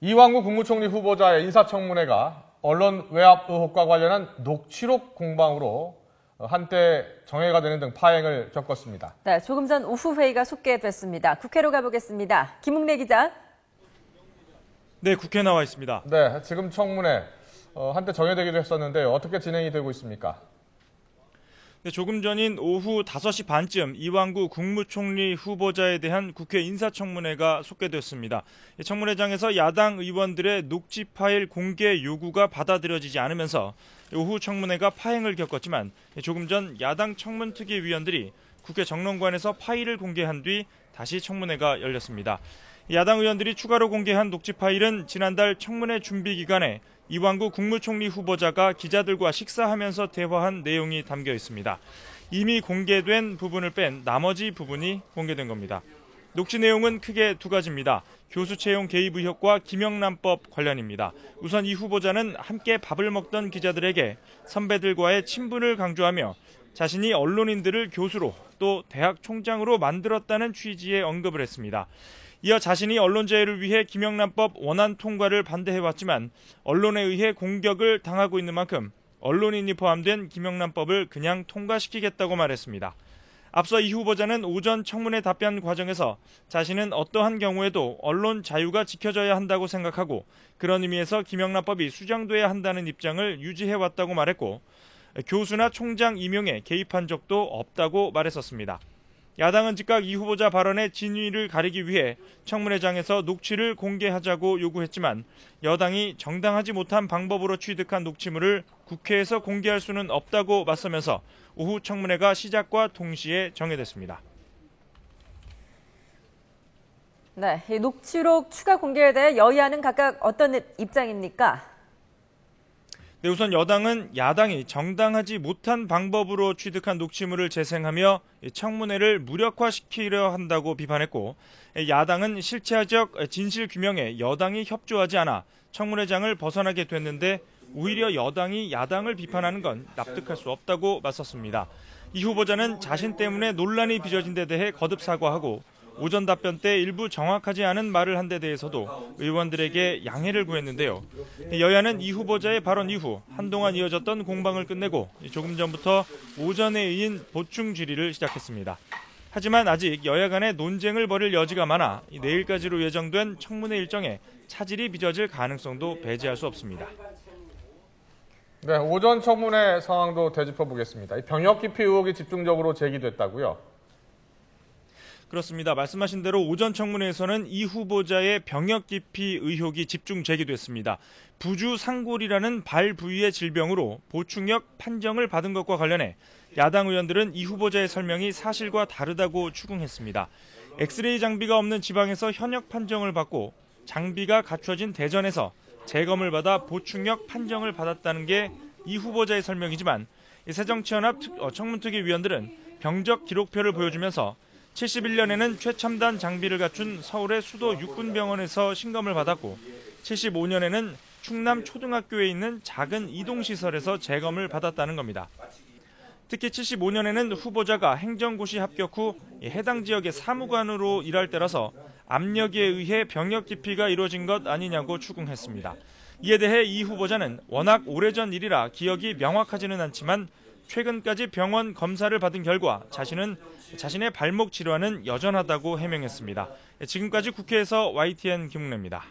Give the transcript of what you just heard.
이완구 국무총리 후보자의 인사청문회가 언론 외압 의혹과 관련한 녹취록 공방으로 한때 정회가 되는 등 파행을 겪었습니다. 네, 조금 전 오후 회의가 속개됐습니다. 국회로 가보겠습니다. 김웅래 기자. 네, 국회에 나와 있습니다. 네, 지금 청문회 한때 정회되기도 했었는데요. 어떻게 진행이 되고 있습니까? 네, 조금 전인 오후 5시 반쯤 이완구 국무총리 후보자에 대한 국회 인사청문회가 속개됐습니다. 청문회장에서 야당 의원들의 녹취 파일 공개 요구가 받아들여지지 않으면서 오후 청문회가 파행을 겪었지만 조금 전 야당 청문특위위원들이 국회 정론관에서 파일을 공개한 뒤 다시 청문회가 열렸습니다. 야당 의원들이 추가로 공개한 녹취 파일은 지난달 청문회 준비 기간에 이완구 국무총리 후보자가 기자들과 식사하면서 대화한 내용이 담겨 있습니다. 이미 공개된 부분을 뺀 나머지 부분이 공개된 겁니다. 녹취 내용은 크게 두 가지입니다. 교수 채용 개입 의혹과 김영란법 관련입니다. 우선 이 후보자는 함께 밥을 먹던 기자들에게 선배들과의 친분을 강조하며 자신이 언론인들을 교수로 또 대학 총장으로 만들었다는 취지의 언급을 했습니다. 이어 자신이 언론자유를 위해 김영란법 원안 통과를 반대해왔지만 언론에 의해 공격을 당하고 있는 만큼 언론인이 포함된 김영란법을 그냥 통과시키겠다고 말했습니다. 앞서 이 후보자는 오전 청문회 답변 과정에서 자신은 어떠한 경우에도 언론 자유가 지켜져야 한다고 생각하고 그런 의미에서 김영란법이 수정돼야 한다는 입장을 유지해왔다고 말했고 교수나 총장 임용에 개입한 적도 없다고 말했었습니다. 야당은 즉각 이 후보자 발언의 진위를 가리기 위해 청문회장에서 녹취를 공개하자고 요구했지만 여당이 정당하지 못한 방법으로 취득한 녹취물을 국회에서 공개할 수는 없다고 맞서면서 오후 청문회가 시작과 동시에 정회됐습니다. 네, 이 녹취록 추가 공개에 대해 여야는 각각 어떤 입장입니까? 네, 우선 여당은 야당이 정당하지 못한 방법으로 취득한 녹취물을 재생하며 청문회를 무력화시키려 한다고 비판했고 야당은 실체적 진실규명에 여당이 협조하지 않아 청문회장을 벗어나게 됐는데 오히려 여당이 야당을 비판하는 건 납득할 수 없다고 맞섰습니다. 이 후보자는 자신 때문에 논란이 빚어진 데 대해 거듭 사과하고 오전 답변 때 일부 정확하지 않은 말을 한 데 대해서도 의원들에게 양해를 구했는데요. 여야는 이 후보자의 발언 이후 한동안 이어졌던 공방을 끝내고 조금 전부터 오전에 이은 보충 질의를 시작했습니다. 하지만 아직 여야 간의 논쟁을 벌일 여지가 많아 내일까지로 예정된 청문회 일정에 차질이 빚어질 가능성도 배제할 수 없습니다. 네, 오전 청문회 상황도 되짚어 보겠습니다. 병역 기피 의혹이 집중적으로 제기됐다고요? 그렇습니다. 말씀하신 대로 오전 청문회에서는 이 후보자의 병역 기피 의혹이 집중 제기됐습니다. 부주 상골이라는 발 부위의 질병으로 보충역 판정을 받은 것과 관련해 야당 의원들은 이 후보자의 설명이 사실과 다르다고 추궁했습니다. 엑스레이 장비가 없는 지방에서 현역 판정을 받고 장비가 갖춰진 대전에서 재검을 받아 보충역 판정을 받았다는 게 이 후보자의 설명이지만 새정치연합 청문특위위원들은 병적 기록표를 보여주면서 71년에는 최첨단 장비를 갖춘 서울의 수도 육군병원에서 신검을 받았고 75년에는 충남 초등학교에 있는 작은 이동시설에서 재검을 받았다는 겁니다. 특히 75년에는 후보자가 행정고시 합격 후 해당 지역의 사무관으로 일할 때라서 압력에 의해 병역 기피가 이루어진 것 아니냐고 추궁했습니다. 이에 대해 이 후보자는 워낙 오래전 일이라 기억이 명확하지는 않지만 최근까지 병원 검사를 받은 결과 자신의 발목 질환은 여전하다고 해명했습니다. 지금까지 국회에서 YTN 김웅래입니다.